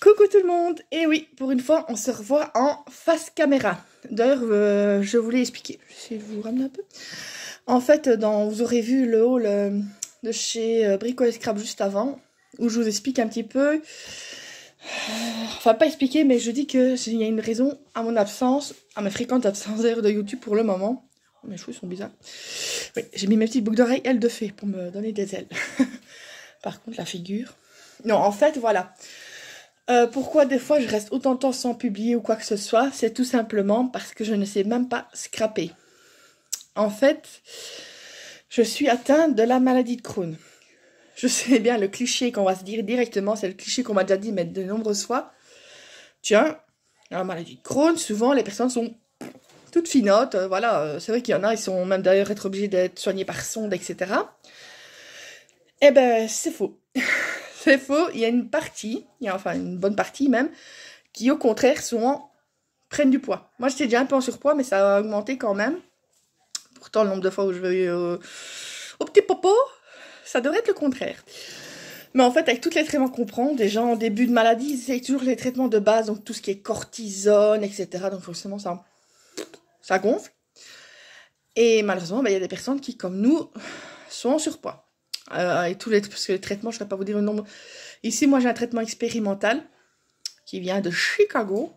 Coucou tout le monde! Et oui, pour une fois, on se revoit en face caméra. D'ailleurs, je voulais expliquer. Je vais essayer de vous ramener un peu. En fait, vous aurez vu le haul de chez Brico et Scrap juste avant, où je vous explique un petit peu. Enfin, pas expliquer, mais je dis qu'il y a une raison à mon absence, à ma fréquente absence d'ailleurs de YouTube pour le moment. Oh, mes cheveux sont bizarres. Oui, j'ai mis mes petites boucles d'oreilles ailes de fée pour me donner des ailes. Par contre, la figure. Non, en fait, voilà. Pourquoi des fois je reste autant de temps sans publier ou quoi que ce soit? C'est tout simplement parce que je ne sais même pas scraper. En fait, je suis atteinte de la maladie de Crohn. Je sais bien le cliché qu'on va se dire directement, c'est le cliché qu'on m'a déjà dit mais de nombreuses fois. Tiens, la maladie de Crohn, souvent les personnes sont toutes finottes. Voilà, c'est vrai qu'il y en a, ils sont même d'ailleurs être obligés d'être soignés par sonde, etc. Eh ben, c'est faux. C'est faux, il y a une partie, enfin une bonne partie même, qui au contraire prennent du poids. Moi j'étais déjà un peu en surpoids, mais ça a augmenté quand même. Pourtant le nombre de fois où je vais au petit popo, ça devrait être le contraire. Mais en fait, avec tous les traitements qu'on prend, déjà en début de maladie, c'est toujours les traitements de base, donc tout ce qui est cortisone, etc. Donc forcément ça gonfle. Et malheureusement, il y a des personnes qui, comme nous, sont en surpoids. Et parce que les traitements, je ne vais pas vous dire le nombre. Ici, moi, j'ai un traitement expérimental qui vient de Chicago.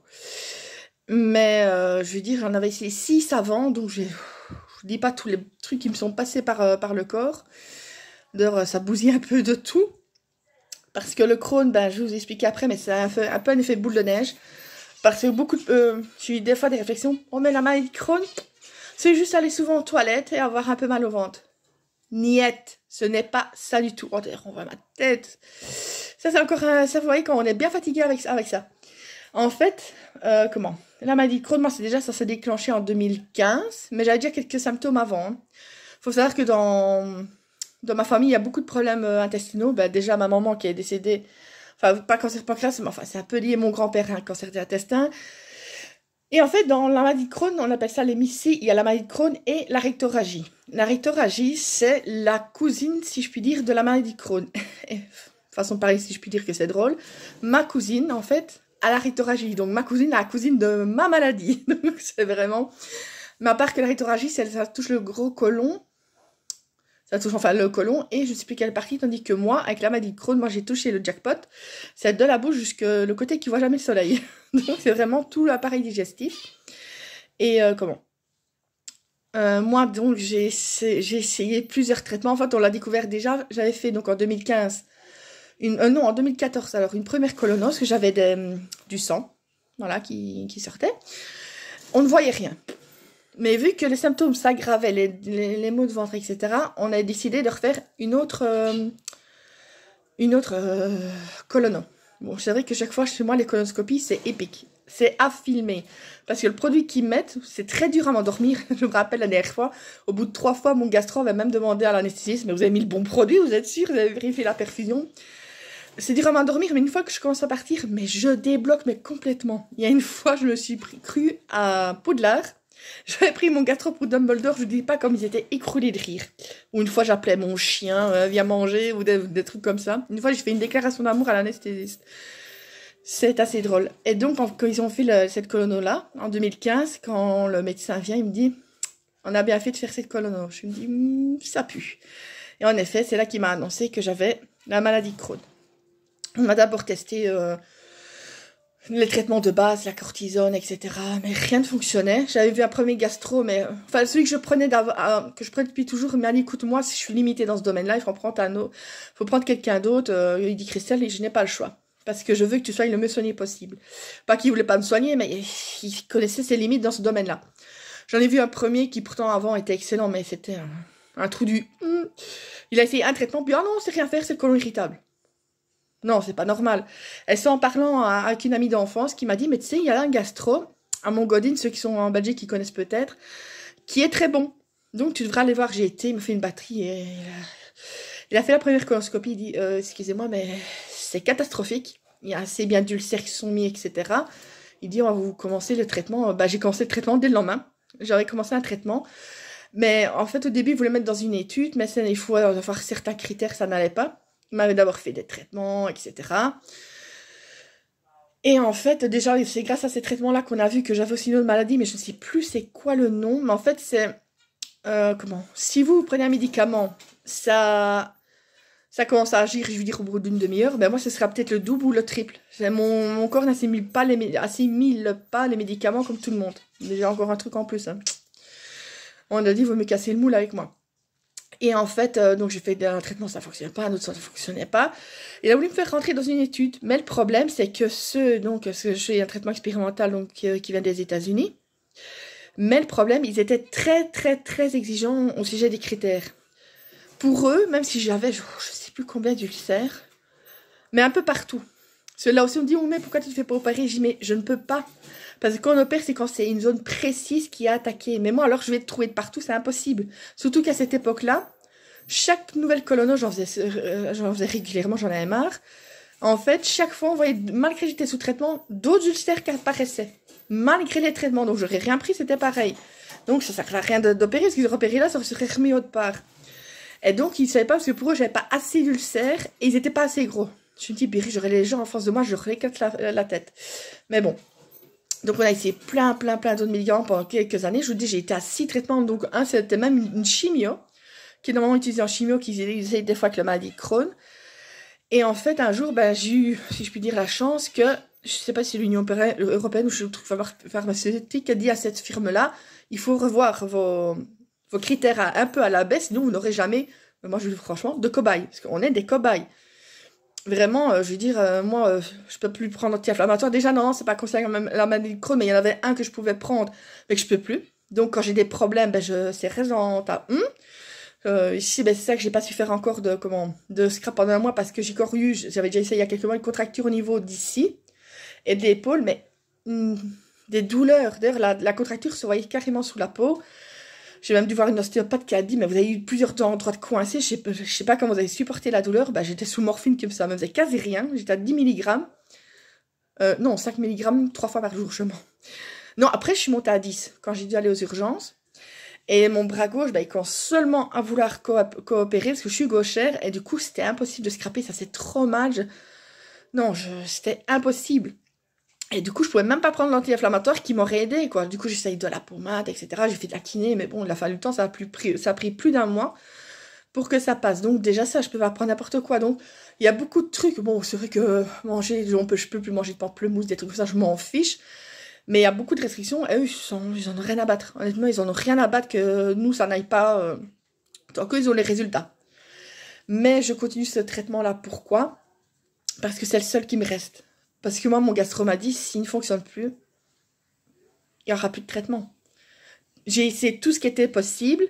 Mais je veux dire, j'en avais essayé 6 avant, donc je ne dis pas tous les trucs qui me sont passés par le corps. D'ailleurs, ça bousille un peu de tout. Parce que le Crohn, je vais vous expliquer après, mais c'est un peu un effet boule de neige. Parce que j'ai eu des fois des réflexions. Oh, mais la maladie de Crohn, c'est juste aller souvent aux toilettes et avoir un peu mal au ventre. Niette, ce n'est pas ça du tout. Oh, d'ailleurs, on voit ma tête. Ça, c'est encore ça, vous voyez, quand on est bien fatigué avec ça. En fait, comment? La maladie de Crohn, moi, ça s'est déclenché en 2015, mais j'avais déjà quelques symptômes avant. Faut savoir que dans ma famille, il y a beaucoup de problèmes intestinaux. Déjà, ma maman qui est décédée, enfin, pas cancer pancréas, mais enfin, c'est un peu lié à mon grand-père, un cancer de l'intestin. Et en fait, dans la maladie de Crohn, on appelle ça l'hémicée, il y a la maladie de Crohn et la rectorragie. La rectorragie, c'est la cousine, si je puis dire, de la maladie de Crohn. Et, façon pareille, si je puis dire que c'est drôle. Ma cousine, en fait, a la rectorragie. Donc, ma cousine a la cousine de ma maladie. Donc, c'est vraiment... Mais à part que la rectorragie, ça touche le gros côlon. Ça touche enfin le côlon et je ne sais plus quelle partie, tandis que moi, avec la maladie de Crohn, moi j'ai touché le jackpot. C'est de la bouche jusqu'au le côté qui voit jamais le soleil. Donc c'est vraiment tout l'appareil digestif. Et moi donc j'ai essayé plusieurs traitements. En fait on l'a découvert déjà, j'avais fait donc en 2015, en 2014 alors une première colonose, parce que j'avais du sang, voilà, qui sortait. On ne voyait rien. Mais vu que les symptômes s'aggravaient, les maux de ventre, etc., on a décidé de refaire une autre colono. Bon, c'est vrai que chaque fois chez moi, les colonoscopies, c'est épique. C'est à filmer. Parce que le produit qu'ils mettent, c'est très dur à m'endormir. Je me rappelle la dernière fois, au bout de 3 fois, mon gastro avait même demandé à l'anesthésiste, mais vous avez mis le bon produit, vous êtes sûr, vous avez vérifié la perfusion. C'est dur à m'endormir, mais une fois que je commence à partir, mais je débloque mais complètement. Il y a une fois, je me suis cru à Poudlard. J'avais pris mon gastro pour Dumbledore, je ne dis pas comme ils étaient écroulés de rire. Ou une fois j'appelais mon chien, viens manger, ou des trucs comme ça. Une fois j'ai fait une déclaration d'amour à l'anesthésiste. C'est assez drôle. Et donc quand ils ont fait cette colono-là, en 2015, quand le médecin vient, il me dit « On a bien fait de faire cette colono ». Je me dis ça pue ». Et en effet, c'est là qu'il m'a annoncé que j'avais la maladie de Crohn. On m'a d'abord testé... les traitements de base, la cortisone, etc. Mais rien ne fonctionnait. J'avais vu un premier gastro, mais... Enfin, celui que je prenais depuis toujours, mais allez, écoute-moi, si je suis limitée dans ce domaine-là, il faut prendre quelqu'un d'autre. Il dit, Christelle, et je n'ai pas le choix. Parce que je veux que tu sois le mieux soigné possible. Pas qu'il voulait pas me soigner, mais il connaissait ses limites dans ce domaine-là. J'en ai vu un premier qui, pourtant, avant, était excellent, mais c'était un trou du... Il a essayé un traitement, puis, ah non, c'est rien faire, c'est le côlon irritable. Non, c'est pas normal. Et c'est en parlant avec une amie d'enfance qui m'a dit, mais tu sais, il y a un gastro à Montgodin, ceux qui sont en Belgique qui connaissent peut-être, qui est très bon. Donc tu devras aller voir, j'ai été, il me fait une batterie et il a fait la première colonoscopie, il dit, excusez-moi, mais c'est catastrophique. Il y a assez bien d'ulcères qui sont mis, etc. Il dit, on va vous commencer le traitement. J'ai commencé le traitement dès le lendemain. J'avais commencé un traitement. Mais en fait, au début, il voulait mettre dans une étude, mais il faut avoir certains critères, ça n'allait pas. Il m'avait d'abord fait des traitements, etc. Et en fait, déjà, c'est grâce à ces traitements-là qu'on a vu que j'avais aussi une autre maladie, mais je ne sais plus c'est quoi le nom. Mais en fait, c'est... comment? Si vous prenez un médicament, ça commence à agir, je veux dire, au bout d'une demi-heure, ben moi, ce sera peut-être le double ou le triple. Mon corps n'assimile pas les médicaments comme tout le monde. Déjà, encore un truc en plus. Hein. On a dit, il vaut mieux casser le moule avec moi. Et en fait, donc j'ai fait un traitement, ça ne fonctionnait pas, un autre, ça ne fonctionnait pas. Il a voulu me faire rentrer dans une étude. Mais le problème, c'est que j'ai un traitement expérimental donc, qui vient des États-Unis. Mais le problème, ils étaient très, très, très exigeants au sujet des critères. Pour eux, même si j'avais, je ne sais plus combien d'ulcères, mais un peu partout. Parce que là aussi, on me dit, oh, mais pourquoi tu ne te fais pas opérer? Je dis, mais je ne peux pas. Parce que quand on opère, c'est quand c'est une zone précise qui est attaquée. Mais moi, alors, je vais te trouver de partout, c'est impossible. Surtout qu'à cette époque-là, chaque nouvelle colono, j'en faisais régulièrement, j'en avais marre. En fait, chaque fois, on voyait, malgré que j'étais sous traitement, d'autres ulcères qui apparaissaient. Malgré les traitements. Donc, j'aurais rien pris, c'était pareil. Donc, ça ne sert à rien d'opérer, parce qu'ils auraient opéré là, ça serait remis autre part. Et donc, ils ne savaient pas, parce que pour eux, j'avais pas assez d'ulcères, et ils n'étaient pas assez gros. Je me dis, Berry, j'aurais les gens en face de moi, je leur éclate la tête. Mais bon. Donc, on a essayé plein d'autres médicaments pendant quelques années. Je vous dis, j'ai été à 6 traitements. Donc, un, c'était même une chimio, qui est normalement utilisée en chimio, qui utilisée des fois avec la maladie de Crohn. Et en fait, un jour, ben, j'ai eu, si je puis dire, la chance que, je ne sais pas si l'Union européenne ou le truc pharmaceutique a dit à cette firme-là, il faut revoir vos critères un peu à la baisse, sinon vous n'aurez jamais, moi je vous dis franchement, de cobayes. Parce qu'on est des cobayes. Vraiment, je veux dire, moi, je peux plus prendre anti-inflammatoire. Déjà, non, c'est pas conseillé la maladie de Crohn, mais il y en avait un que je pouvais prendre, mais que je peux plus. Donc, quand j'ai des problèmes, ben, c'est raison. Ici, ben, c'est ça que j'ai pas su faire encore de scrap pendant un mois parce que j'avais déjà essayé il y a quelques mois une contracture au niveau d'ici et de l'épaule, mais des douleurs. D'ailleurs, la contracture se voyait carrément sous la peau. J'ai même dû voir une ostéopathe qui a dit, mais vous avez eu plusieurs endroits de coincés, je sais pas comment vous avez supporté la douleur. Bah, j'étais sous morphine comme ça me faisait quasi rien. J'étais à 10 mg. Non, 5 mg 3 fois par jour, je mens. Non, après, je suis montée à 10 quand j'ai dû aller aux urgences. Et mon bras gauche, bah, il commence seulement à vouloir coopérer parce que je suis gauchère. Et du coup, c'était impossible de scraper. Ça, c'est trop mal. Non, c'était impossible. Et du coup, je pouvais même pas prendre l'anti-inflammatoire qui m'aurait aidé, quoi. Du coup, j'essaye de la pommade, etc. J'ai fait de la kiné, mais bon, il a fallu le temps, ça a pris plus d'un mois pour que ça passe. Donc, déjà, ça, je peux pas prendre n'importe quoi. Donc, il y a beaucoup de trucs. Bon, c'est vrai que je peux plus manger de pamplemousse, des trucs comme ça, je m'en fiche. Mais il y a beaucoup de restrictions, et eux, ils en ont rien à battre. Honnêtement, ils en ont rien à battre que nous, ça n'aille pas, tant qu'ils ont les résultats. Mais je continue ce traitement-là. Pourquoi? Parce que c'est le seul qui me reste. Parce que moi, mon gastro m'a dit, s'il ne fonctionne plus, il n'y aura plus de traitement. J'ai essayé tout ce qui était possible.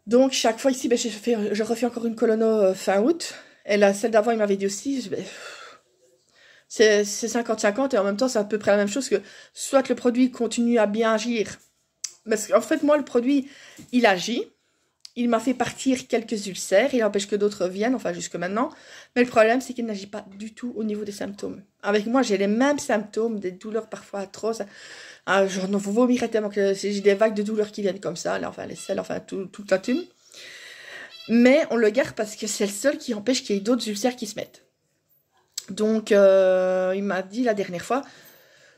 Donc, chaque fois ici, ben, je refais encore une colono fin août. Et celle d'avant, il m'avait dit aussi, c'est 50-50. Et en même temps, c'est à peu près la même chose que soit le produit continue à bien agir. Parce qu'en fait, moi, le produit, il agit. Il m'a fait partir quelques ulcères, il empêche que d'autres viennent, enfin jusque maintenant. Mais le problème, c'est qu'il n'agit pas du tout au niveau des symptômes. Avec moi, j'ai les mêmes symptômes, des douleurs parfois atroces. J'en vomirais tellement que j'ai des vagues de douleurs qui viennent comme ça, là, enfin les selles, enfin toute la thune. Mais on le garde parce que c'est le seul qui empêche qu'il y ait d'autres ulcères qui se mettent. Donc, il m'a dit la dernière fois,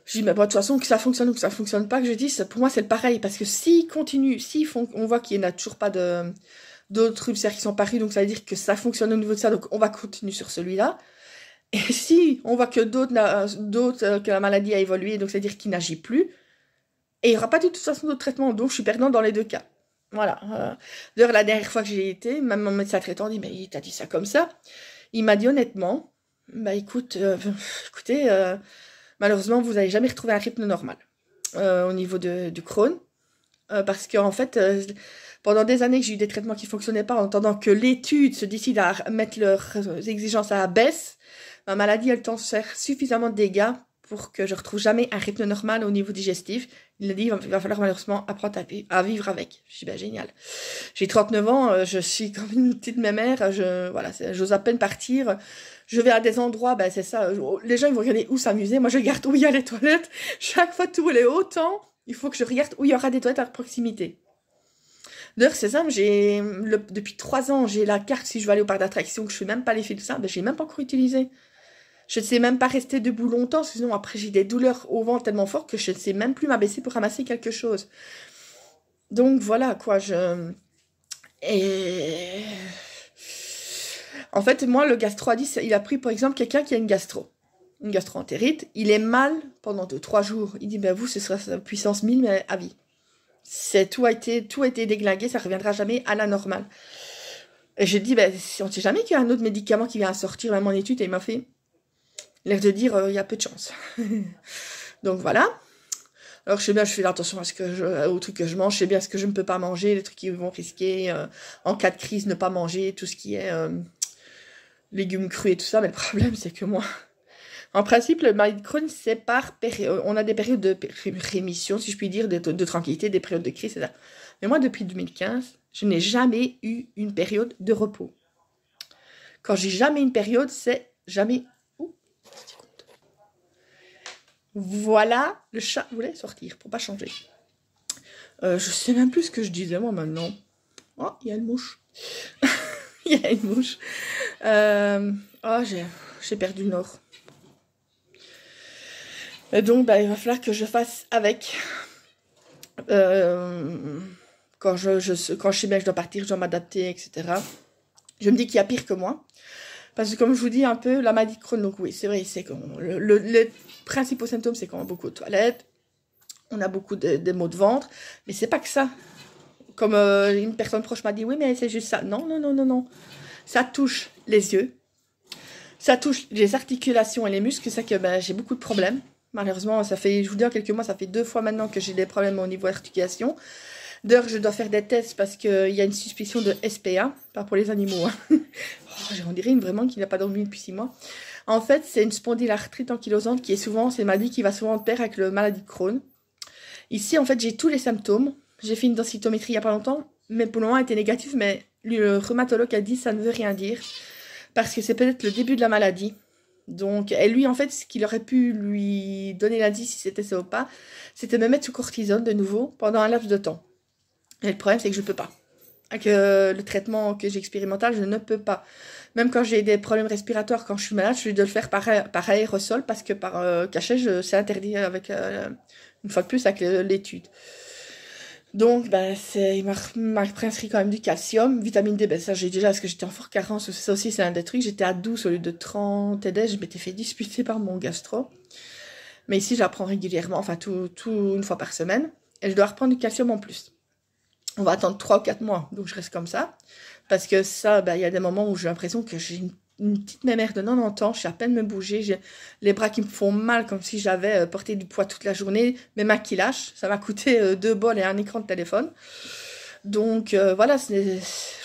je dis, mais bon, de toute façon, que ça fonctionne ou que ça fonctionne pas, que je dis, pour moi, c'est le pareil. Parce que s'ils continuent, on voit qu'il n'y a toujours pas d'autres ulcères qui sont parus, donc ça veut dire que ça fonctionne au niveau de ça, donc on va continuer sur celui-là. Et si on voit que que la maladie a évolué, donc ça veut dire qu'il n'agit plus, et il n'y aura pas de toute façon d'autres traitements, donc je suis perdante dans les deux cas. Voilà. D'ailleurs, la dernière fois que j'y ai été, même mon médecin traitant dit, mais il t'a dit ça comme ça. Il m'a dit honnêtement, bah écoutez, malheureusement, vous n'allez jamais retrouver un rythme normal au niveau du Crohn. Parce qu'en fait, pendant des années que j'ai eu des traitements qui ne fonctionnaient pas, en attendant que l'étude se décide à mettre leurs exigences à la baisse, ma maladie, elle tend à faire suffisamment de dégâts pour que je ne retrouve jamais un rythme normal au niveau digestif. Il a dit, il va falloir malheureusement apprendre à vivre avec. Je dis, ben génial. J'ai 39 ans, je suis comme une petite mémère, j'ose à peine partir. Je vais à des endroits, ben c'est ça, les gens ils vont regarder où s'amuser, moi je regarde où il y a les toilettes. Chaque fois tout est autant, il faut que je regarde où il y aura des toilettes à proximité. D'ailleurs c'est simple, depuis 3 ans, j'ai la carte si je veux aller au parc d'attractions, que je ne fais même pas les fils de ça, ben j'ai même pas encore utilisé. Je ne sais même pas rester debout longtemps, sinon après j'ai des douleurs au ventre tellement fortes que je ne sais même plus m'abaisser pour ramasser quelque chose. Donc voilà quoi, Et en fait, moi, le gastro-10, il a pris par exemple quelqu'un qui a une gastro-entérite. Il est mal pendant 2-3 jours. Il dit, ben vous, ce sera sa puissance 1000, mais à vie. Tout a été déglingué, ça ne reviendra jamais à la normale. Et je dis, ben, on ne sait jamais qu'il y a un autre médicament qui vient à sortir, même en étude, et il m'a fait l'air de dire, il y a peu de chance. Donc voilà. Alors je sais bien, je fais attention aux trucs que je mange, je sais bien ce que je ne peux pas manger, les trucs qui vont risquer, en cas de crise, ne pas manger, tout ce qui est légumes crus et tout ça, mais le problème c'est que moi, en principe, le maladie de Crohn, c'est par période, on a des périodes de rémission, si je puis dire, de tranquillité, des périodes de crise, etc. Mais moi, depuis 2015, je n'ai jamais eu une période de repos. Quand j'ai jamais une période, c'est jamais... Voilà, le chat voulait sortir pour pas changer. Je sais même plus ce que je disais moi maintenant. Oh, il y a une mouche. Il y a une mouche. Oh, j'ai perdu le nord. Et donc, bah, il va falloir que je fasse avec. Quand je sais bien que je dois partir, je dois m'adapter, etc. Je me dis qu'il y a pire que moi. Parce que comme je vous dis un peu, la maladie de Crohn, donc oui, c'est vrai, c'est que les principaux symptômes, c'est qu'on a beaucoup de toilettes, on a beaucoup de maux de ventre, mais c'est pas que ça. Comme une personne proche m'a dit, oui, mais c'est juste ça. Non, non, non, non, non. Ça touche les yeux, ça touche les articulations et les muscles, c'est ça que ben, j'ai beaucoup de problèmes. Malheureusement, ça fait, je vous dis en quelques mois, ça fait 2 fois maintenant que j'ai des problèmes au niveau articulation. D'ailleurs, je dois faire des tests parce qu'il y a une suspicion de SPA, pas pour les animaux. Hein. Oh, on dirait vraiment qu'il n'a pas dormi depuis 6 mois. En fait, c'est une spondylarthrite ankylosante qui est souvent, c'est une maladie qui va souvent de pair avec le maladie de Crohn. Ici, en fait, j'ai tous les symptômes. J'ai fait une densitométrie il n'y a pas longtemps, mais pour le moment, elle était négative. Mais le rhumatologue a dit ça ne veut rien dire parce que c'est peut-être le début de la maladie. Donc, et lui, en fait, ce qu'il aurait pu lui donner l'indice si c'était ça ou pas, c'était me mettre sous cortisone de nouveau pendant un laps de temps. Et le problème, c'est que je ne peux pas. Avec le traitement que j'ai expérimental, je ne peux pas. Même quand j'ai des problèmes respiratoires, quand je suis malade, je suis de le faire par aérosol parce que par cachet, c'est interdit avec, une fois de plus, avec l'étude. Donc, ben, il m'a prescrit quand même du calcium, vitamine D, ben ça j'ai déjà, parce que j'étais en forte carence, ça aussi c'est un des trucs, j'étais à 12 au lieu de 30 et des, je m'étais fait disputer par mon gastro. Mais ici, j'apprends régulièrement, enfin, une fois par semaine, et je dois reprendre du calcium en plus. On va attendre 3 ou 4 mois, donc je reste comme ça. Parce que ça, ben, y a des moments où j'ai l'impression que j'ai une petite mémère de 90 ans, je sais à peine me bouger, j'ai les bras qui me font mal comme si j'avais porté du poids toute la journée, mes mains qui lâchent, ça m'a coûté 2 bols et un écran de téléphone. Donc voilà, je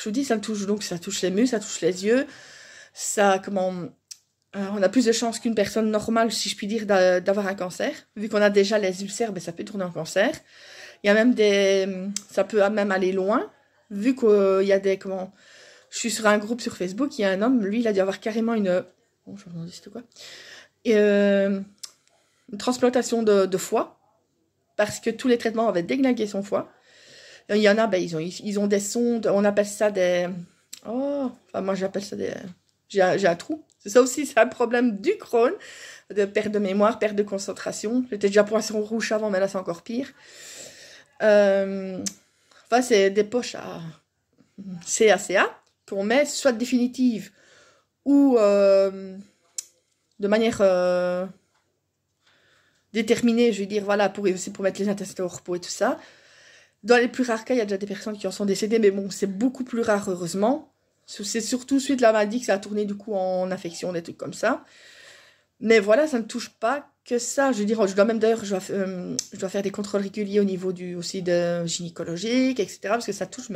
vous dis, ça me touche, donc ça touche les muscles, ça touche les yeux, ça, on a plus de chances qu'une personne normale, si je puis dire, d'avoir un cancer. Vu qu'on a déjà les ulcères, ben, ça peut tourner en cancer. Il y a même ça peut même aller loin, vu qu'il y a je suis sur un groupe sur Facebook, il y a un homme, lui, il a dû avoir carrément je me demande c'était quoi, une transplantation de foie, parce que tous les traitements avaient déglingué son foie. Il y en a, ben, ils ont des sondes, on appelle ça moi j'appelle ça j'ai un trou. C'est ça aussi, c'est un problème du Crohn, de perte de mémoire, perte de concentration. J'étais déjà poisson rouge avant, mais là c'est encore pire. Enfin, c'est des poches à CACA qu'on met soit définitive ou de manière déterminée, je veux dire, voilà, aussi pour mettre les intestins au repos et tout ça. Dans les plus rares cas, il y a déjà des personnes qui en sont décédées, mais bon, c'est beaucoup plus rare, heureusement. C'est surtout suite à la maladie que ça a tourné du coup en infection, des trucs comme ça. Mais voilà, ça ne touche pas que ça. Je veux dire, je dois faire des contrôles réguliers au niveau aussi de gynécologique, etc. Parce que ça touche,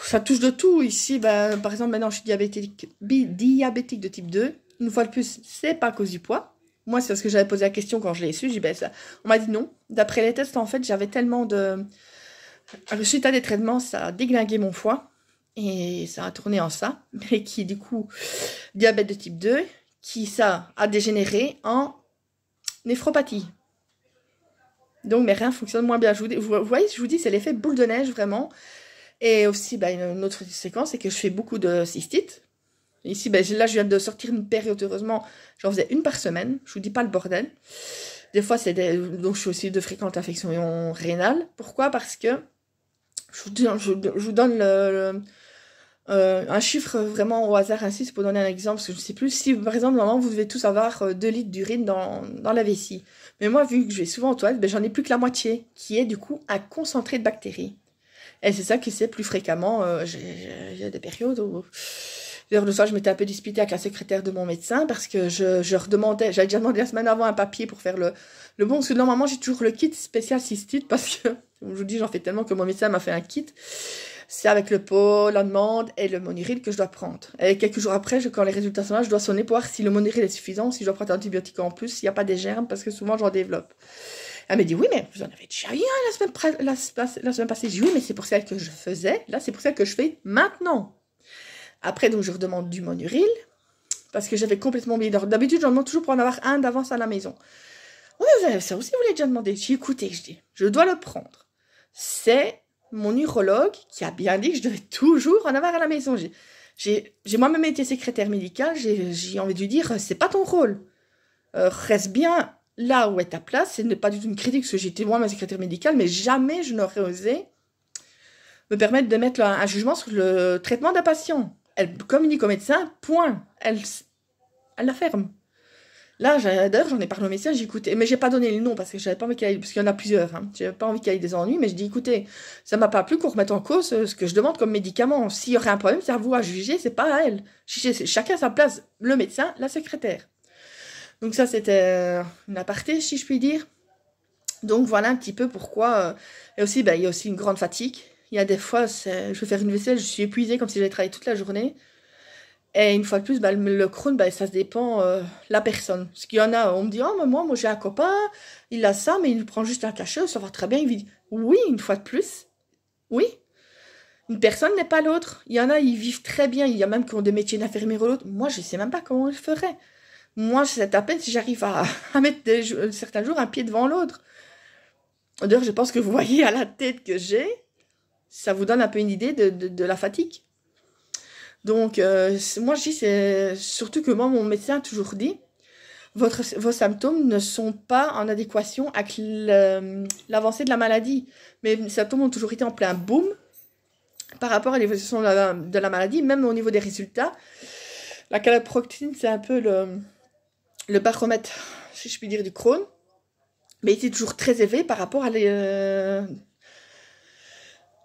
ça touche de tout. Ici, ben, par exemple, maintenant, je suis diabétique de type 2. Une fois de plus, c'est pas à cause du poids. Moi, c'est parce que j'avais posé la question quand je l'ai su. J'ai dit, ben, on m'a dit non. D'après les tests, en fait, j'avais tellement suite à des traitements, ça a déglingué mon foie. Et ça a tourné en ça. Mais qui, du coup, diabète de type 2, qui, ça, a dégénéré en néphropathie. Donc, mes reins fonctionnent moins bien. Vous voyez, je vous dis, c'est l'effet boule de neige, vraiment. Et aussi, ben, une autre séquence, c'est que je fais beaucoup de cystite. Ici, ben, là, je viens de sortir une période, heureusement, j'en faisais une par semaine. Je vous dis pas le bordel. Des fois, donc je suis aussi de fréquentes infections rénales. Pourquoi? Parce que je vous donne un chiffre vraiment au hasard ainsi, c'est pour donner un exemple, parce que je ne sais plus. Si, par exemple, normalement, vous devez tous avoir 2 litres d'urine dans la vessie. Mais moi, vu que je vais souvent aux toilettes, ben, j'en ai plus que la moitié, qui est du coup un concentré de bactéries. Et c'est ça qui c'est plus fréquemment. J'ai des périodes où... D'ailleurs, le soir, je m'étais un peu disputée avec la secrétaire de mon médecin parce que je redemandais, j'avais déjà demandé la semaine avant un papier pour faire le bon. Parce que normalement, j'ai toujours le kit spécial cystite parce que, comme je vous dis, j'en fais tellement que mon médecin m'a fait un kit. C'est avec le pot, la demande et le Monuril que je dois prendre. Et quelques jours après, quand les résultats sont là, je dois sonner pour voir si le Monuril est suffisant, si je dois prendre un antibiotique en plus, s'il n'y a pas des germes, parce que souvent j'en développe. Elle m'a dit, oui, mais vous en avez déjà eu un la semaine passée. J'ai dit, oui, mais c'est pour celle que je faisais. Là, c'est pour celle que je fais maintenant. Après, donc, je redemande du Monuril, parce que j'avais complètement oublié. D'habitude, j'en demande toujours pour en avoir un d'avance à la maison. Oui, ça aussi, vous l'avez déjà demandé. J'ai écouté, je dis, je dois le prendre. C'est mon urologue qui a bien dit que je devais toujours en avoir à la maison. J'ai moi-même été secrétaire médicale, j'ai envie de lui dire, c'est pas ton rôle. Reste bien là où est ta place. Ce n'est pas du tout une critique, parce que j'étais moi ma secrétaire médicale, mais jamais je n'aurais osé me permettre de mettre un jugement sur le traitement d'un patient. Elle communique au médecin, point. Elle la ferme. Là, d'ailleurs, j'en ai parlé au médecin, j'ai écouté, mais j'ai pas donné le nom parce que j'avais pas envie qu'il y ait, parce qu'il y en a plusieurs, hein. J'avais pas envie qu'il y ait des ennuis, mais je dis, écoutez, ça m'a pas plu qu'on remette en cause ce que je demande comme médicament. S'il y aurait un problème, c'est à vous à juger, c'est pas à elle. Chacun à sa place, le médecin, la secrétaire. Donc ça, c'était une aparté, si je puis dire. Donc voilà un petit peu pourquoi. Et aussi, ben, il y a aussi une grande fatigue. Il y a des fois, je vais faire une vaisselle, je suis épuisée comme si j'avais travaillé toute la journée. Et une fois de plus, bah, le Crohn, bah, ça se dépend la personne. Parce qu'il y en a, on me dit, oh, mais moi j'ai un copain, il a ça, mais il prend juste un cachet, ça va très bien. Il dit, oui, une fois de plus, oui. Une personne n'est pas l'autre. Il y en a, ils vivent très bien. Il y a même qui ont des métiers d'infirmière ou l'autre. Moi, je ne sais même pas comment je ferais. Moi, c'est à peine si j'arrive à mettre certains jours un pied devant l'autre. D'ailleurs, je pense que vous voyez à la tête que j'ai, ça vous donne un peu une idée de la fatigue. Donc, moi, je dis, c'est surtout que moi, mon médecin a toujours dit, vos symptômes ne sont pas en adéquation avec l'avancée de la maladie. Mes symptômes ont toujours été en plein boom par rapport à l'évolution de la maladie, même au niveau des résultats. La calprotectine, c'est un peu le baromètre, si je puis dire, du Crohn, mais il était toujours très élevé par rapport à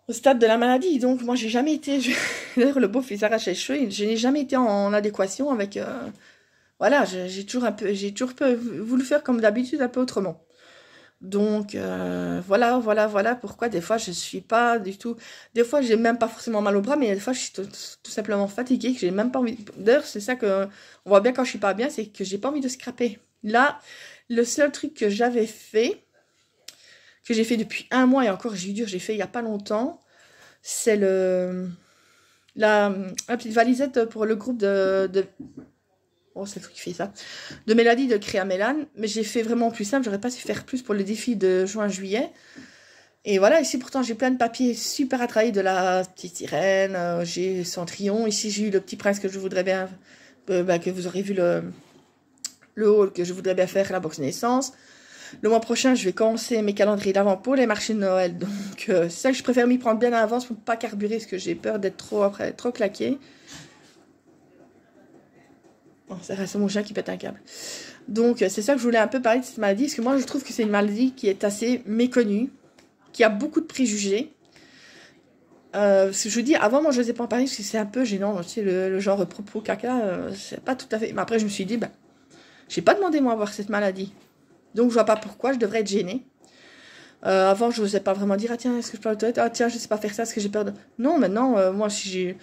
au stade de la maladie. Donc moi j'ai jamais été, d'ailleurs le beauf il s'arrache les cheveux, je n'ai jamais été en adéquation avec, voilà, j'ai toujours voulu faire comme d'habitude, un peu autrement. Donc voilà pourquoi des fois je suis pas du tout, des fois j'ai même pas forcément mal au bras, mais des fois je suis tout simplement fatiguée, que j'ai même pas envie, d'ailleurs c'est ça que on voit bien quand je suis pas bien, c'est que j'ai pas envie de scraper. Là, le seul truc que j'ai fait depuis 1 mois, et encore j'ai fait il y a pas longtemps, c'est la petite valisette pour le groupe oh, c'est le truc qui fait ça, de Mélanie de Créa Mélane, mais j'ai fait vraiment plus simple, j'aurais pas su faire plus pour le défi de juin-juillet. Et voilà, ici pourtant j'ai plein de papiers super à travailler, de la petite sirène, j'ai Cendrillon, ici j'ai eu le petit prince que je voudrais bien, que vous aurez vu le haul que je voudrais bien faire, la box naissance. Le mois prochain, je vais commencer mes calendriers d'avant pour les marchés de Noël. Donc, c'est ça que je préfère m'y prendre bien à l'avance pour ne pas carburer, parce que j'ai peur d'être trop claqué. Bon, c'est mon chien qui pète un câble. Donc, c'est ça que je voulais un peu parler de cette maladie, parce que moi, je trouve que c'est une maladie qui est assez méconnue, qui a beaucoup de préjugés. Ce que je vous dis, avant, moi, je n'osais pas en parler, parce que c'est un peu gênant, tu sais, le genre propos caca, c'est pas tout à fait... Mais après, je me suis dit, j'ai pas demandé, moi, à avoir cette maladie. Donc, je vois pas pourquoi je devrais être gênée. Avant, je n'osais pas vraiment dire, ah tiens, est-ce que je parle de toilette? Ah tiens, je sais pas faire ça, est-ce que j'ai peur de... Non, maintenant, moi, si j'ai...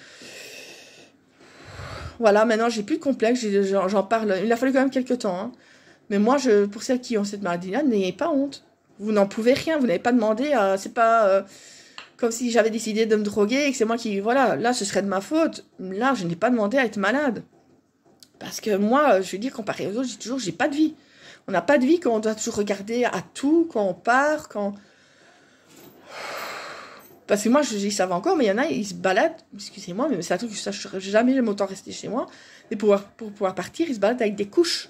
Voilà, maintenant, j'ai plus de complexe, j'en parle. Il a fallu quand même quelques temps, hein. Mais moi, pour celles qui ont cette maladie-là, n'ayez pas honte. Vous n'en pouvez rien, vous n'avez pas demandé, c'est pas comme si j'avais décidé de me droguer et que c'est moi qui... Voilà, là, ce serait de ma faute. Là, je n'ai pas demandé à être malade. Parce que moi, je veux dire, comparé aux autres, je dis toujours, j'ai pas de vie. On n'a pas de vie quand on doit toujours regarder à tout, quand on part, quand... Parce que moi, ça va encore, mais il y en a, ils se baladent, excusez-moi, mais c'est un truc que ça, jamais j'aime autant rester chez moi. Et pour pouvoir partir, ils se baladent avec des couches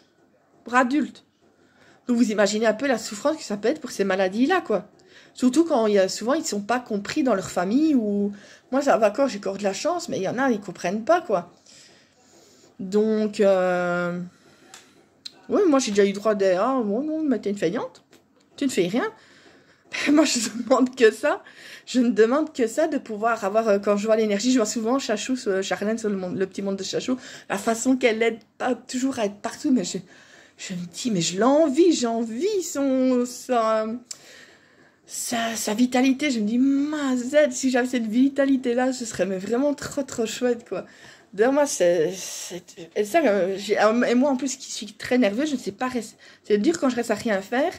pour adultes. Donc vous imaginez un peu la souffrance que ça peut être pour ces maladies-là, quoi. Surtout quand souvent, ils ne sont pas compris dans leur famille, ou... Moi, ça va encore, j'ai encore de la chance, mais il y en a, ils ne comprennent pas, quoi. Donc, oui, moi, j'ai déjà eu droit à... Ah, bon, non, mais t'es une feignante. Tu ne fais rien. Moi, je ne demande que ça. Je ne demande que ça, de pouvoir avoir... quand je vois l'énergie, je vois souvent Chachou, Charlène, sur le petit monde de Chachou, la façon qu'elle aide pas toujours à être partout, mais je me dis, mais je l'envie, j'envie sa vitalité. Je me dis, mazette, si j'avais cette vitalité-là, ce serait mais vraiment trop, trop chouette, quoi. D'ailleurs, moi, et ça, et moi, en plus, qui suis très nerveuse, je ne sais pas rester. C'est dur quand je reste à rien faire.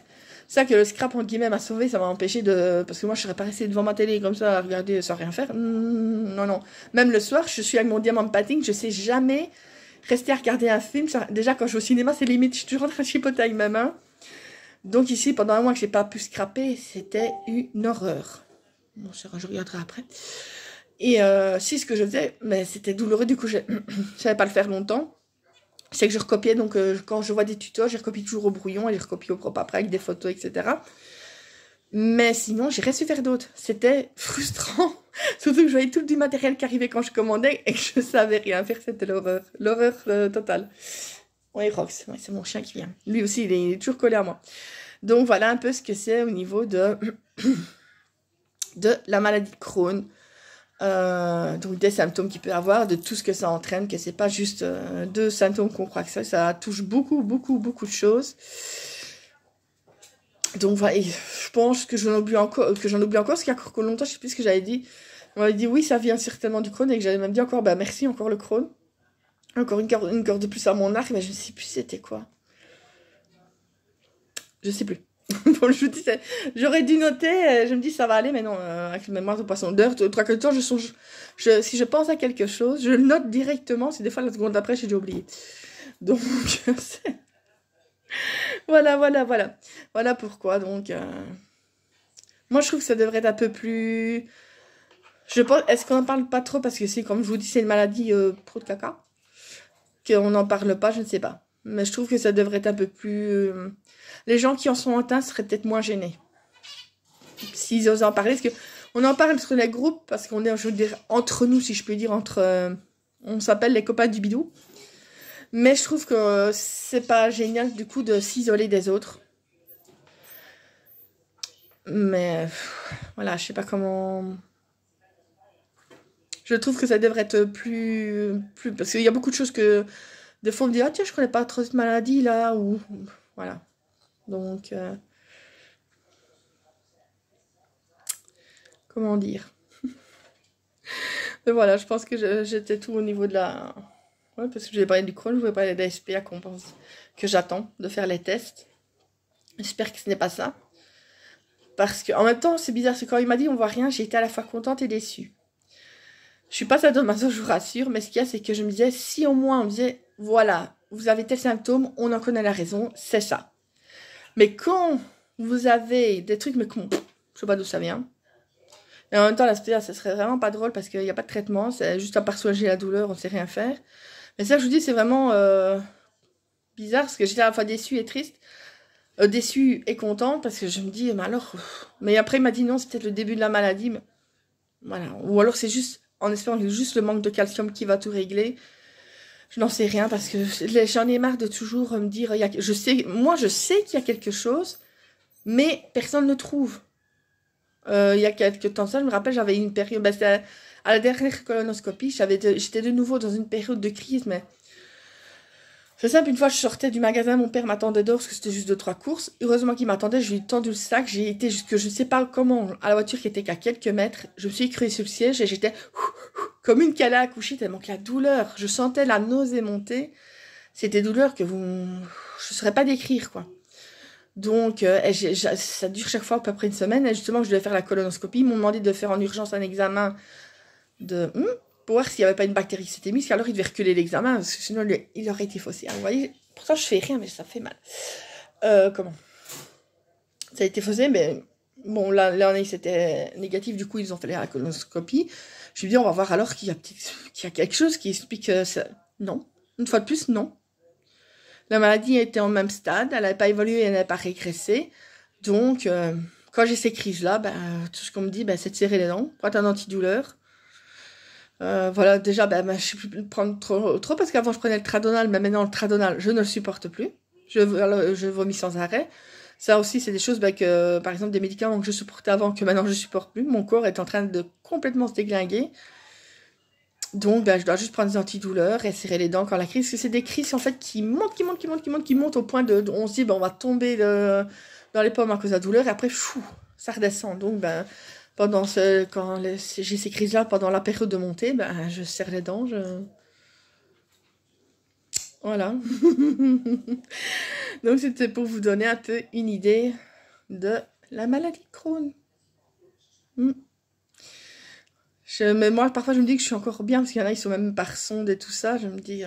C'est ça que le scrap, entre guillemets, m'a sauvé, ça m'a empêché de... Parce que moi, je serais pas restée devant ma télé comme ça, à regarder sans rien faire. Non, non. Même le soir, je suis avec mon diamant padding, je sais jamais rester à regarder un film. Déjà, quand je vais au cinéma, c'est limite, je suis toujours en train de chipoter avec ma main. Donc ici, pendant un mois que j'ai pas pu scraper, c'était une horreur. Bon, je regarderai après. Et si, ce que je faisais, mais c'était douloureux, du coup, je savais pas le faire longtemps. C'est que je recopiais, donc quand je vois des tutos, je recopie toujours au brouillon et je recopie au propre après avec des photos, etc. Mais sinon, j'ai rien su faire d'autre. C'était frustrant. Surtout que je voyais tout du matériel qui arrivait quand je commandais et que je savais rien faire. C'était l'horreur. L'horreur totale. Oui, Rox, ouais, c'est mon chien qui vient. Lui aussi, il est toujours collé à moi. Donc voilà un peu ce que c'est au niveau de la maladie de Crohn. Donc des symptômes qu'il peut avoir, de tout ce que ça entraîne, que c'est pas juste deux symptômes qu'on croit que ça touche beaucoup, beaucoup, beaucoup de choses. Donc voilà, et je pense que j'en oublie encore, parce qu'il y a encore longtemps, je sais plus ce que j'avais dit. On m'avait dit oui, ça vient certainement du Crohn, et que j'avais même dit encore, bah merci, encore le Crohn. Encore une corde de plus à mon arc, mais je ne sais plus c'était quoi. Je sais plus. Bon, je vous dis, j'aurais dû noter, je me dis ça va aller, mais non, avec le mémoire de poisson d'heure, trois que temps, si je pense à quelque chose, je le note directement, c'est des fois la seconde d'après, j'ai déjà oublié. Donc, voilà. Voilà pourquoi, donc, moi je trouve que ça devrait être un peu plus, je pense, est-ce qu'on n'en parle pas trop, parce que c'est, comme je vous dis, c'est une maladie pro de caca, qu'on n'en parle pas, je ne sais pas. Mais je trouve que ça devrait être un peu plus... les gens qui en sont atteints seraient peut-être moins gênés. S'ils osent en parler. Parce qu'on en parle sur les groupes, parce qu'on est, je veux dire, entre nous, si je peux dire, on s'appelle les copains du bidou. Mais je trouve que c'est pas génial, du coup, de s'isoler des autres. Mais, voilà, je sais pas comment... Je trouve que ça devrait être plus... Parce qu'il y a beaucoup de choses que... Des fois, on me dit, ah tiens, je connais pas trop cette maladie, là, ou... Voilà. Donc, comment dire. Mais voilà, je pense que j'étais tout au niveau de la... Ouais, parce que je vais parler du Crohn, je vais parler de la SPA qu'on pense que j'attends de faire les tests. J'espère que ce n'est pas ça. Parce que en même temps, c'est bizarre, c'est quand il m'a dit on voit rien, j'ai été à la fois contente et déçue. Je suis pas sadomaso, je vous rassure, mais ce qu'il y a, c'est que je me disais, si au moins on me disait, voilà, vous avez tel symptôme, on en connaît la raison, c'est ça. Mais quand vous avez des trucs, mais je sais pas d'où ça vient. Et en même temps, la SPA, ça serait vraiment pas drôle parce qu'il n'y a pas de traitement, c'est juste à part soulager la douleur, on sait rien faire. Mais ça, je vous dis, c'est vraiment bizarre parce que j'étais à la fois déçue et triste. Déçue et contente parce que je me dis, mais alors... Mais après, il m'a dit non, c'est peut-être le début de la maladie. Mais... Voilà. Ou alors c'est juste, en espérant que c'est juste le manque de calcium qui va tout régler. Je n'en sais rien parce que j'en ai marre de toujours me dire, moi je sais qu'il y a quelque chose, mais personne ne trouve. Il y a quelques temps, ça, je me rappelle, j'avais une période, c'était à la dernière colonoscopie, j'étais de nouveau dans une période de crise, mais c'est simple, une fois je sortais du magasin, mon père m'attendait dehors parce que c'était juste 2-3 courses. Heureusement qu'il m'attendait, je lui ai tendu le sac, j'ai été jusque, je ne sais pas comment, à la voiture qui était qu'à quelques mètres, je me suis écrasée sur le siège et j'étais comme une calée à coucher tellement que la douleur, je sentais la nausée monter. C'était douleur que je ne saurais pas décrire, quoi. Donc, ça dure chaque fois à peu près une semaine. Et justement, je devais faire la colonoscopie. Ils m'ont demandé de faire en urgence un examen pour voir s'il n'y avait pas une bactérie qui s'était mise. Alors, ils devaient reculer l'examen, parce que sinon, il aurait été faussé. Alors, vous voyez, pourtant, je fais rien, mais ça fait mal. Comment ça a été faussé, mais Bon, l'année c'était négatif, du coup ils ont fait la colonoscopie. Je lui dis, on va voir alors qu'il y a quelque chose qui explique ça. Non. Une fois de plus, non. La maladie était en même stade, elle n'avait pas évolué, elle n'avait pas régressé. Donc, quand j'ai ces crises-là, tout ce qu'on me dit, c'est de serrer les dents, prendre un antidouleur. Voilà, déjà, je ne sais plus prendre trop parce qu'avant je prenais le Tradonal, mais maintenant le Tradonal, je ne le supporte plus. Je vomis sans arrêt. Ça aussi, c'est des choses que, par exemple, des médicaments que je supportais avant, que maintenant je supporte plus. Mon corps est en train de complètement se déglinguer. Donc, je dois juste prendre des antidouleurs et serrer les dents quand la crise, parce que c'est des crises, en fait, qui montent au point on se dit, on va tomber dans les pommes à cause de la douleur, et après, ça redescend. Donc, quand j'ai ces crises-là, pendant la période de montée, je serre les dents, Voilà. Donc, c'était pour vous donner un peu une idée de la maladie de Crohn. Mais moi, parfois, je me dis que je suis encore bien, parce qu'il y en a, ils sont même par sonde et tout ça. Je me dis...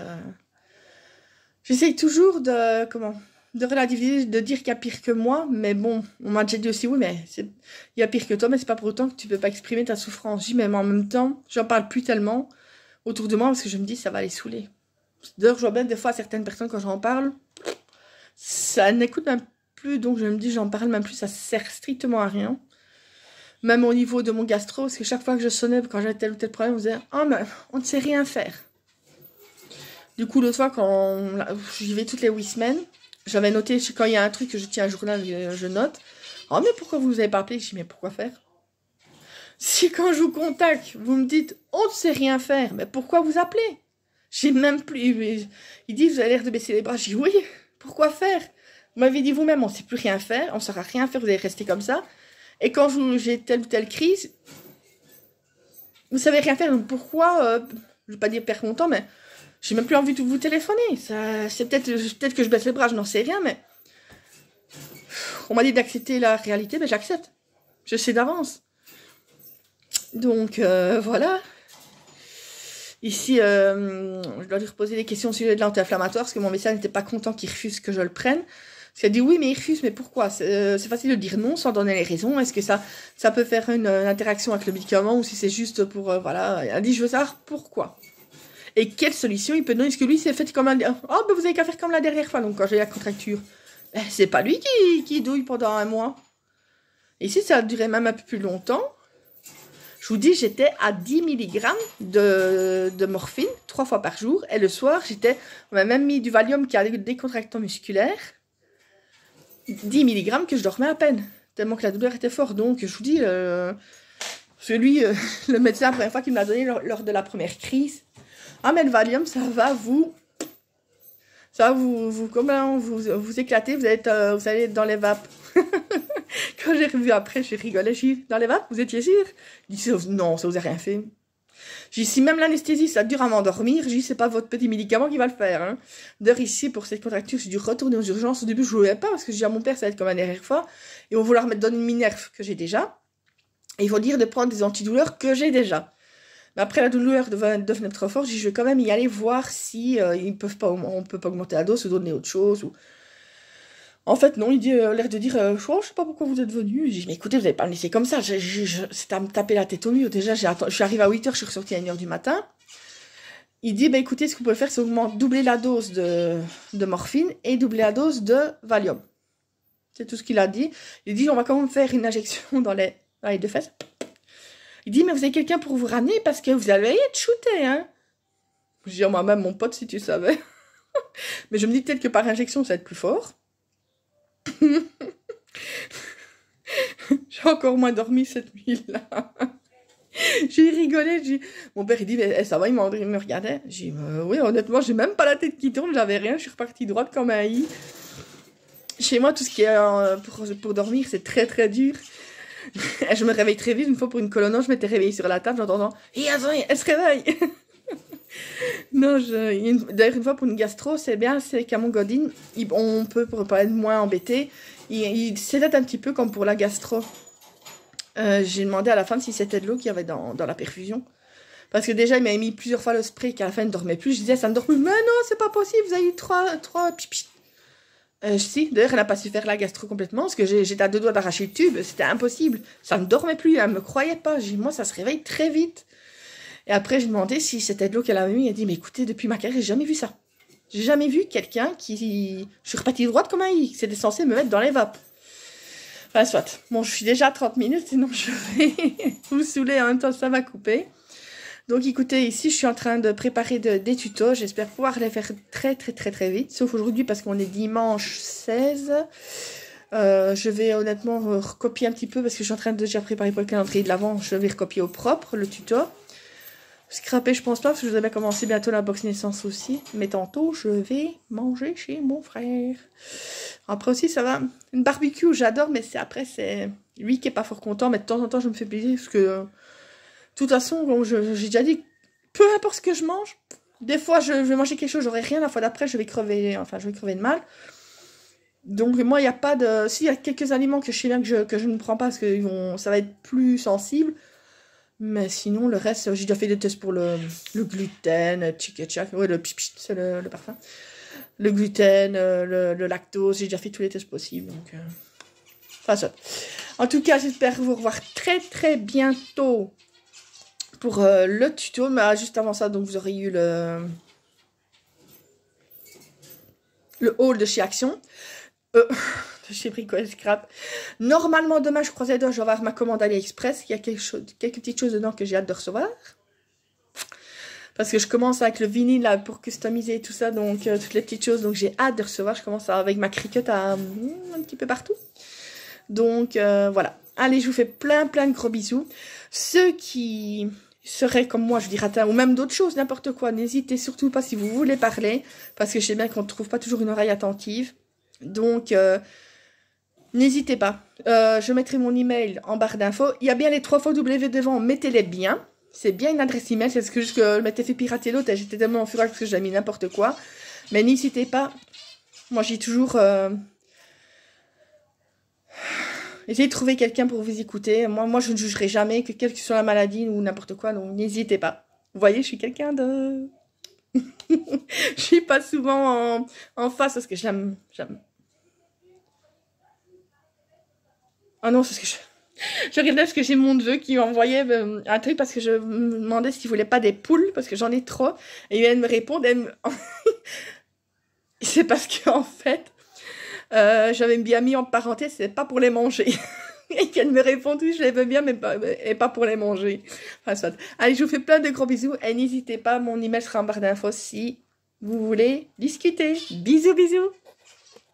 J'essaye toujours de relativiser, de dire qu'il y a pire que moi. Mais bon, on m'a déjà dit aussi, oui, mais il y a pire que toi, mais c'est pas pour autant que tu peux pas exprimer ta souffrance. Je dis, mais en même temps, j'en parle plus tellement autour de moi, parce que je me dis, ça va les saouler. D'ailleurs, je vois bien des fois certaines personnes, quand j'en parle, ça n'écoute même plus. Donc, je me dis, j'en parle même plus, ça sert strictement à rien. Même au niveau de mon gastro, parce que chaque fois que je sonnais, quand j'avais tel ou tel problème, on me disait « Ah, mais on ne sait rien faire ». Du coup, l'autre fois, quand j'y vais toutes les 8 semaines, j'avais noté, quand il y a un truc que je tiens un journal, je note « Oh, mais pourquoi vous avez pas appelé ?» Je dis « Mais pourquoi faire ?» Si quand je vous contacte, vous me dites « On ne sait rien faire », mais pourquoi vous appelez? J'ai même plus... Il dit « Vous avez l'air de baisser les bras ». Je dis « Oui, pourquoi faire ?» Vous m'avez dit vous-même « On ne sait plus rien faire, on ne saura rien faire, vous allez rester comme ça ». Et quand j'ai telle ou telle crise, vous savez rien faire. Donc pourquoi, je ne vais pas dire perdre mon temps, mais j'ai même plus envie de vous téléphoner. C'est peut-être que je baisse les bras, je n'en sais rien, mais on m'a dit d'accepter la réalité, mais j'accepte. Je sais d'avance. Donc voilà. Ici, je dois lui reposer des questions au sujet de l'anti-inflammatoire, parce que mon médecin n'était pas content qu'il refuse que je le prenne. Parce qu'elle dit oui, mais il refuse, mais pourquoi? C'est facile de dire non sans donner les raisons. Est-ce que ça peut faire une interaction avec le médicament ou si c'est juste pour... voilà. Elle dit, je veux savoir pourquoi. Et quelle solution il peut donner? Est-ce que lui s'est fait comme un... Oh, vous avez qu'à faire comme la dernière fois, donc quand j'ai la contracture. C'est pas lui qui douille pendant un mois. Et ici, ça a duré même un peu plus longtemps. Je vous dis, j'étais à 10 mg de morphine 3 fois par jour. Et le soir, on m'a même mis du Valium qui a des décontractants musculaires. 10 mg que je dormais à peine, tellement que la douleur était forte. Donc, je vous dis, le médecin, la première fois qu'il me l'a donné lors de la première crise, ah, mais le Valium, ça va vous éclater, vous allez être dans les vapes. Quand j'ai revu après, j'ai rigolé, j'ai dit, dans les vapes, vous étiez sûr? Il dit, non, ça vous a rien fait. J'ai dit, si même l'anesthésie, ça dure à m'endormir, j'ai dit, c'est pas votre petit médicament qui va le faire. Hein. D'ailleurs, ici, pour cette contracture, j'ai dû retourner aux urgences. Au début, je ne voulais pas, parce que j'ai dit à mon père, ça va être comme la dernière fois. Ils vont vouloir me donner une Minerve que j'ai déjà. Et ils vont dire de prendre des antidouleurs que j'ai déjà. Mais après, la douleur devenait trop forte, j'ai dit, je vais quand même y aller voir si on peut pas augmenter la dose ou donner autre chose. En fait, non, il dit, l'air de dire, je sais pas pourquoi vous êtes venu. J'ai dit, mais écoutez, vous n'allez pas me laisser comme ça. C'était à me taper la tête au mur. Déjà, je suis arrivée à 8h, je suis ressortie à 1h du matin. Il dit, écoutez, ce que vous pouvez faire, c'est doubler la dose de morphine et doubler la dose de Valium. C'est tout ce qu'il a dit. Il dit, on va quand même faire une injection dans les deux fesses. Il dit, mais vous avez quelqu'un pour vous ramener parce que vous allez être shooté, hein. Je dis, moi-même, mon pote, si tu savais. Mais je me dis peut-être que par injection, ça va être plus fort. J'ai encore moins dormi cette nuit-là. J'ai rigolé, mon père il dit mais ça va, il me regardait. J'ai dit oui, honnêtement, j'ai même pas la tête qui tourne, j'avais rien, je suis repartie droite comme un i. Chez moi, tout ce qui est pour dormir, c'est très très dur. Et je me réveille très vite, une fois pour une colono, je m'étais réveillée sur la table, j'entends elle se réveille. Non, d'ailleurs, une fois pour une gastro, c'est bien, c'est qu'à mon Godine, on peut, pour pas être moins embêté, il s'édate un petit peu comme pour la gastro. J'ai demandé à la femme si c'était de l'eau qu'il y avait dans la perfusion. Parce que déjà, il m'avait mis plusieurs fois le spray qu'à la fin, il ne dormait plus. Je disais, ça ne dort plus. Mais non, c'est pas possible, vous avez eu trois pipis. Si, d'ailleurs, elle n'a pas su faire la gastro complètement parce que j'étais à 2 doigts d'arracher le tube. C'était impossible. Ça ne dormait plus. Elle ne me croyait pas. J'ai dit, moi, ça se réveille très vite. Et après, j'ai demandé si c'était de l'eau qu'elle avait mis. Elle a dit, mais écoutez, depuis ma carrière, j'ai jamais vu ça. J'ai jamais vu quelqu'un qui... Je suis repartie droite comme un i. C'était censé me mettre dans les vapes. Enfin, soit. Bon, je suis déjà à 30 minutes, sinon je vais vous saouler. En même temps, ça va couper. Donc écoutez, ici je suis en train de préparer des tutos, j'espère pouvoir les faire très vite, sauf aujourd'hui parce qu'on est dimanche 16. Je vais honnêtement recopier un petit peu parce que je suis en train de déjà préparer pour le calendrier de l'avant, je vais recopier au propre le tuto. Scraper je pense pas parce que je devais commencer bientôt la box naissance aussi, mais tantôt je vais manger chez mon frère. Après aussi ça va, une barbecue j'adore mais c'est lui qui est pas fort content, mais de temps en temps je me fais plaisir parce que... De toute façon, j'ai déjà dit, peu importe ce que je mange, des fois je vais manger quelque chose, j'aurai rien, la fois d'après je vais crever de mal. Donc moi il n'y a pas de... S'il y a quelques aliments que je sais bien que je ne prends pas parce que ça va être plus sensible. Mais sinon le reste, j'ai déjà fait des tests pour le gluten, ouais, c'est le parfum. Le gluten, le lactose, j'ai déjà fait tous les tests possibles. Donc, enfin ça. En tout cas, j'espère vous revoir très bientôt pour le tuto, mais juste avant ça, donc vous aurez eu le haul de chez Action, de chez Brico Scrap. Normalement, demain, je croise les doigts, je vais avoir ma commande AliExpress. Il y a quelques petites choses dedans que j'ai hâte de recevoir. Parce que je commence avec le vinyle là, pour customiser tout ça, donc toutes les petites choses, donc j'ai hâte de recevoir. Je commence avec ma cricket un petit peu partout. Donc voilà. Allez, je vous fais plein de gros bisous. Ceux qui... serait comme moi, je dirais, ou même d'autres choses, n'importe quoi. N'hésitez surtout pas si vous voulez parler, parce que je sais bien qu'on ne trouve pas toujours une oreille attentive. Donc, n'hésitez pas. Je mettrai mon email en barre d'infos. Il y a bien les 3 fois W devant, mettez-les bien. C'est bien une adresse email, c'est ce que je m'étais fait pirater l'autre et j'étais tellement en fureur parce que j'ai mis n'importe quoi. Mais n'hésitez pas. Moi, j'ai toujours... essayez de trouver quelqu'un pour vous écouter. Moi, je ne jugerai jamais, que quelle que soit la maladie ou n'importe quoi, donc n'hésitez pas. Vous voyez, je suis quelqu'un de... je suis pas souvent en face parce que j'aime... Ah non, c'est ce que je regardais parce que j'ai mon neveu qui m'envoyait un truc parce que je me demandais s'il voulait pas des poules, parce que j'en ai trop. Et il vient de me répondre, c'est parce qu'en fait... j'avais bien mis en parenthèse, c'est pas pour les manger. Et qu'elle me répond, oui, je les veux bien, mais pas pour les manger. Enfin, soit. Allez, je vous fais plein de gros bisous. Et n'hésitez pas, mon email sera en barre d'infos si vous voulez discuter. Bisous.